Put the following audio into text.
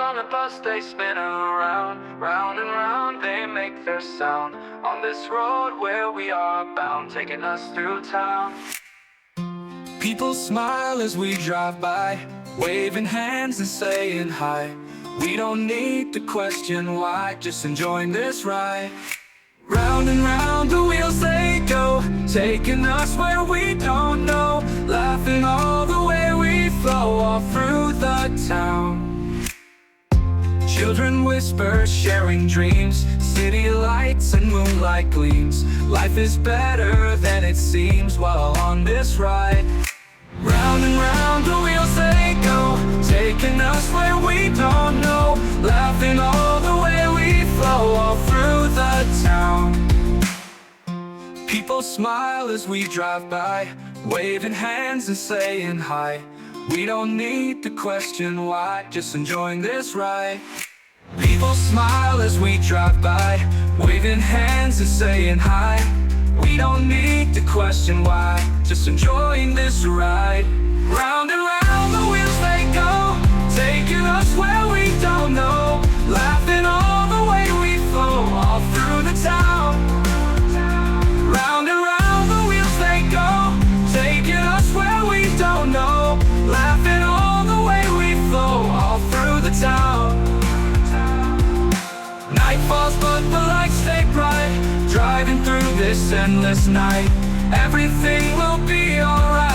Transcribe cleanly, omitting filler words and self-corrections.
on a bus, they spin around, round and round, they make their sound on this road where we are bound, taking us through town. People smile as we drive by, waving hands and saying hi. We don't need to question why, just enjoying this ride. Round and round the wheels they go, taking us where we don't know, laughing all the way we flow all through the town. Children whisper, sharing dreams, city lights and moonlight gleams. Life is better than it seems while on this ride. Round and round the wheels they go, taking us where we don't know, laughing all the way we flow all through the town. People smile as we drive by, waving hands and saying hi. We don't need to question why, just enjoying this ride. People smile as we drive by, waving hands and saying hi. We don't need to question why, just enjoying this ride. Round and round the wheels they go, taking us where we don't know, laughing all the way we flow all through the town. Round and round the wheels they go, taking us where we don't know, laughing all the way we flow all through the town. Night falls but the lights stay bright, driving through this endless night. Everything will be alright.